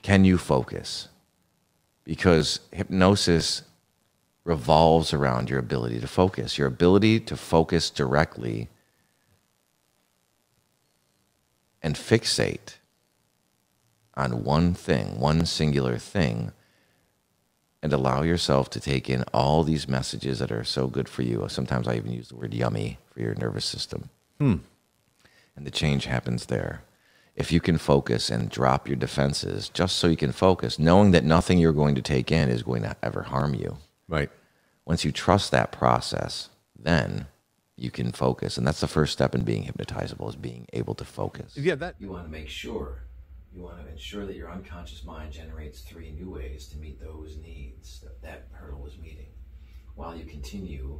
Can you focus? Because hypnosis revolves around your ability to focus. Your ability to focus directly and fixate on one thing, one singular thing, and allow yourself to take in all these messages that are so good for you. Sometimes I even use the word yummy for your nervous system. And the change happens there. If you can focus and drop your defenses just so you can focus, knowing that nothing you're going to take in is going to ever harm you. Right. Once you trust that process, then you can focus. And that's the first step in being hypnotizable, is being able to focus. Yeah, that You want to make sure, you want to ensure that your unconscious mind generates 3 new ways to meet those needs that hurdle was meeting, while you continue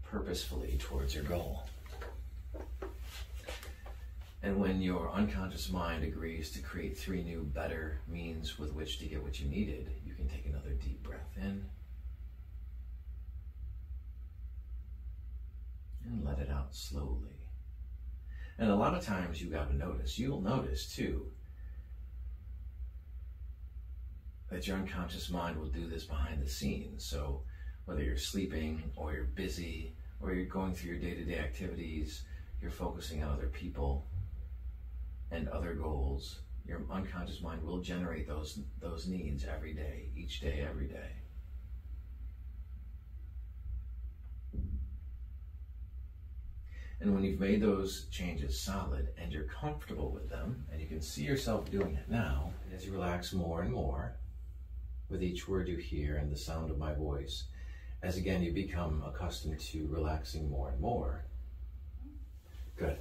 purposefully towards your goal. And when your unconscious mind agrees to create 3 new, better means with which to get what you needed, you can take another deep breath in and let it out slowly. And a lot of times you got to notice, you'll notice too, that your unconscious mind will do this behind the scenes. So whether you're sleeping or you're busy or you're going through your day-to-day activities, you're focusing on other people and other goals, your unconscious mind will generate those needs every day, each day, every day. And when you've made those changes solid and you're comfortable with them, and you can see yourself doing it now, as you relax more and more with each word you hear and the sound of my voice, as again you become accustomed to relaxing more and more. Good.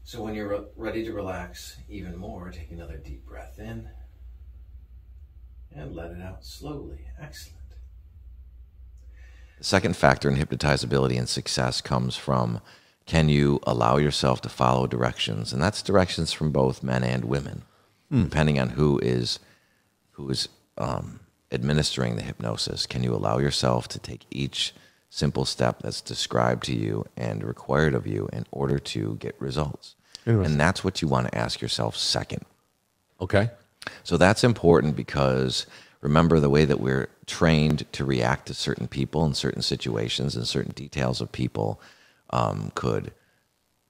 So when you're ready to relax even more, take another deep breath in and let it out slowly. Excellent. The second factor in hypnotizability and success comes from, can you allow yourself to follow directions? And that's directions from both men and women, depending on who is administering the hypnosis. Can you allow yourself to take each simple step that's described to you and required of you in order to get results? And that's what you want to ask yourself second. Okay. So that's important, because remember, the way that we're trained to react to certain people in certain situations and certain details of people could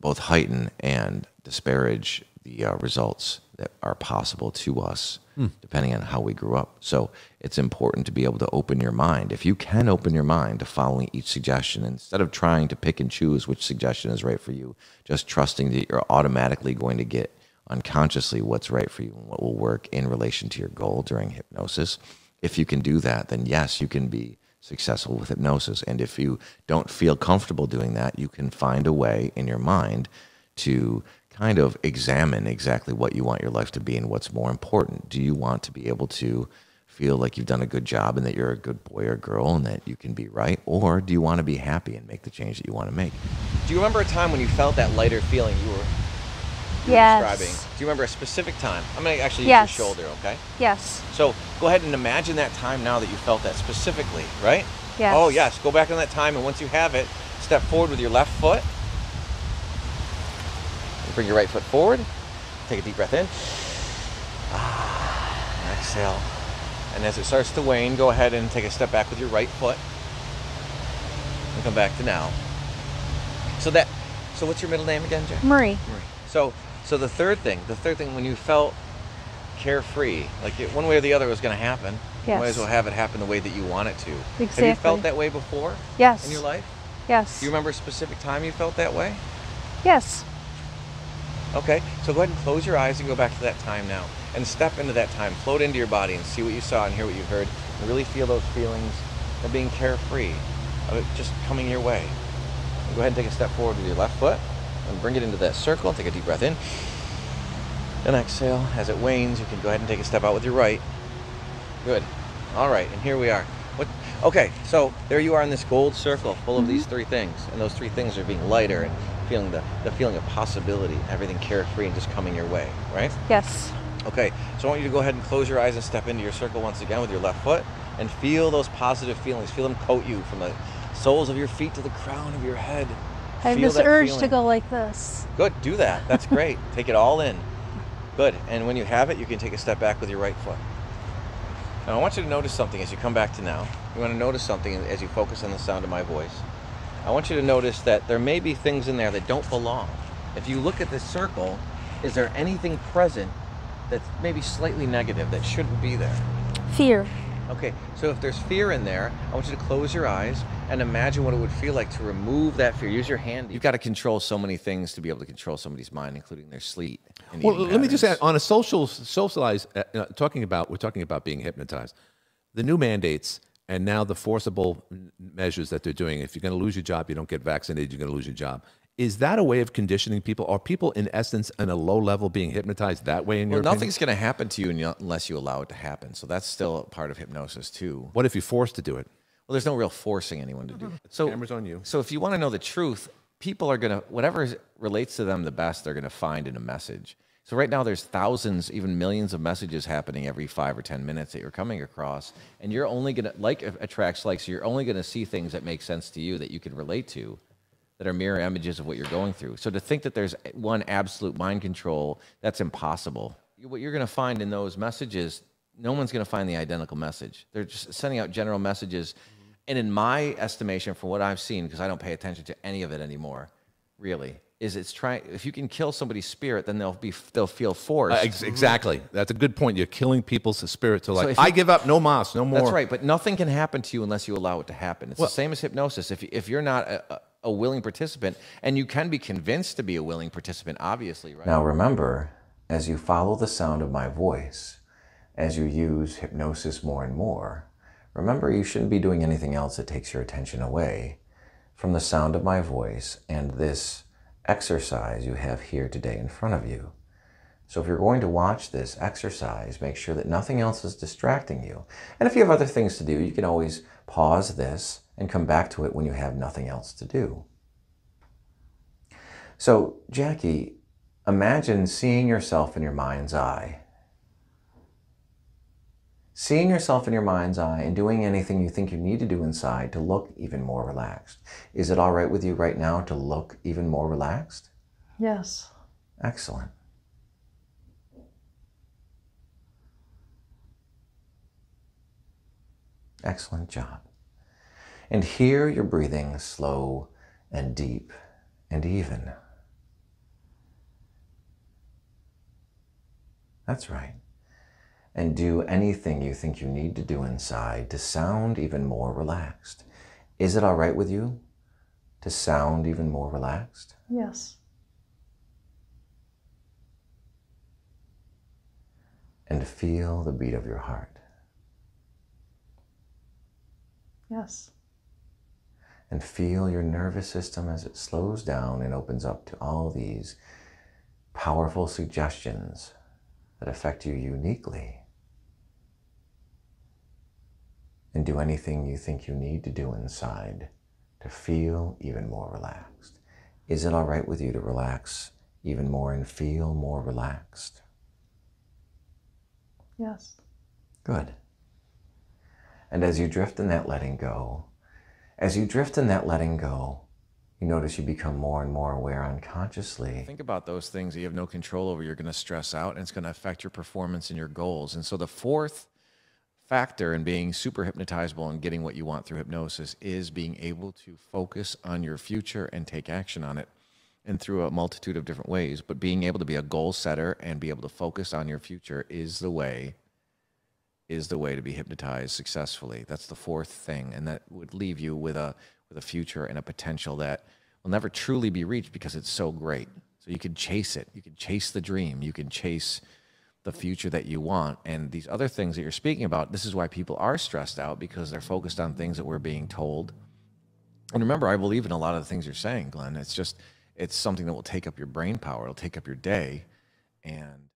both heighten and disparage the results that are possible to us, depending on how we grew up. So it's important to be able to open your mind. If you can open your mind to following each suggestion, instead of trying to pick and choose which suggestion is right for you, just trusting that you're automatically going to get unconsciously what's right for you and what will work in relation to your goal during hypnosis. If you can do that, then yes, you can be successful with hypnosis. And if you don't feel comfortable doing that, you can find a way in your mind to kind of examine exactly what you want your life to be and what's more important. Do you want to be able to feel like you've done a good job and that you're a good boy or girl and that you can be right? Or do you want to be happy and make the change that you want to make? Do you remember a time when you felt that lighter feeling you were describing? Do you remember a specific time? I'm going to actually use your shoulder, okay? Yes. So go ahead and imagine that time now that you felt that specifically, right? Yes. Oh, yes. Go back on that time, and once you have it, step forward with your left foot. Bring your right foot forward. Take a deep breath in. And exhale. And as it starts to wane, go ahead and take a step back with your right foot. And come back to now. So what's your middle name again, Jen? Marie. So the third thing when you felt carefree, like one way or the other was going to happen, you might as well have it happen the way that you want it to. Exactly. Have you felt that way before? Yes. In your life? Yes. Do you remember a specific time you felt that way? Yes. Okay, so go ahead and close your eyes and go back to that time now. And step into that time. Float into your body and see what you saw and hear what you heard. And really feel those feelings of being carefree, of it just coming your way. And go ahead and take a step forward with your left foot and bring it into that circle. Take a deep breath in. And exhale. As it wanes, you can go ahead and take a step out with your right. Good. All right, and here we are. Okay, so there you are in this gold circle full of these 3 things. And those 3 things are being lighter and feeling the feeling of possibility, everything carefree and just coming your way, right? Yes. Okay, so I want you to go ahead and close your eyes and step into your circle once again with your left foot and feel those positive feelings. Feel them coat you from the soles of your feet to the crown of your head. I have this urge to go like this. Good, do that. That's great. Take it all in. Good. And when you have it, you can take a step back with your right foot. Now I want you to notice something as you come back to now. You want to notice something as you focus on the sound of my voice. I want you to notice that there may be things in there that don't belong. If you look at this circle, is there anything present that's maybe slightly negative that shouldn't be there? Fear. Okay, so if there's fear in there, I want you to close your eyes and imagine what it would feel like to remove that fear. Use your hand. You've got to control so many things to be able to control somebody's mind, including their sleep. Well, let me just add, on a socialized, we're talking about being hypnotized. The new mandates and now the forcible measures that they're doing, if you're going to lose your job, you don't get vaccinated, you're going to lose your job. Is that a way of conditioning people? Are people, in essence, in a low level being hypnotized that way, in your opinion? Nothing's going to happen to you unless you allow it to happen. So that's still a part of hypnosis, too. What if you're forced to do it? Well, there's no real forcing anyone to do it. So, camera's on you. So if you want to know the truth, people are going to, whatever relates to them the best, they're going to find in a message. So right now there's thousands, even millions of messages happening every 5 or 10 minutes that you're coming across. And you're only going to, like attracts like, so you're only going to see things that make sense to you, that you can relate to, that are mirror images of what you're going through. So to think that there's one absolute mind control, that's impossible. What you're going to find in those messages, no one's going to find the identical message. They're just sending out general messages. And in my estimation, from what I've seen, because I don't pay attention to any of it anymore, really, is it's trying, if you can kill somebody's spirit, then they'll feel forced. Exactly. That's a good point. You're killing people's spirit to, like, I give up, no mas, no more. That's right, but nothing can happen to you unless you allow it to happen. It's the same as hypnosis. If you're not a willing participant, and you can be convinced to be a willing participant, obviously, right? Now remember, as you follow the sound of my voice, as you use hypnosis more and more, remember you shouldn't be doing anything else that takes your attention away from the sound of my voice and this exercise you have here today in front of you. So if you're going to watch this exercise, make sure that nothing else is distracting you. And if you have other things to do, you can always pause this and come back to it when you have nothing else to do. So, Jackie, imagine seeing yourself in your mind's eye. Seeing yourself in your mind's eye and doing anything you think you need to do inside to look even more relaxed. Is it all right with you right now to look even more relaxed? Yes. Excellent. Excellent job. And here you're breathing slow and deep and even. That's right. And do anything you think you need to do inside to sound even more relaxed. Is it all right with you to sound even more relaxed? Yes. And feel the beat of your heart. Yes. And feel your nervous system as it slows down and opens up to all these powerful suggestions that affect you uniquely. And do anything you think you need to do inside to feel even more relaxed. Is it all right with you to relax even more and feel more relaxed? Yes. Good. And as you drift in that letting go, you notice you become more and more aware unconsciously. Think about those things that you have no control over. You're going to stress out, and it's going to affect your performance and your goals. And so the fourth factor in being super hypnotizable and getting what you want through hypnosis is being able to focus on your future and take action on it, and through a multitude of different ways. But being able to be a goal setter and be able to focus on your future is the way to be hypnotized successfully. That's the fourth thing, and that would leave you with a future and a potential that will never truly be reached because it's so great. So you can chase it. You can chase the dream. You can chase the future that you want. And these other things that you're speaking about, this is why people are stressed out, because they're focused on things that we're being told. And remember, I believe in a lot of the things you're saying, Glenn. It's something that will take up your brain power. It'll take up your day. And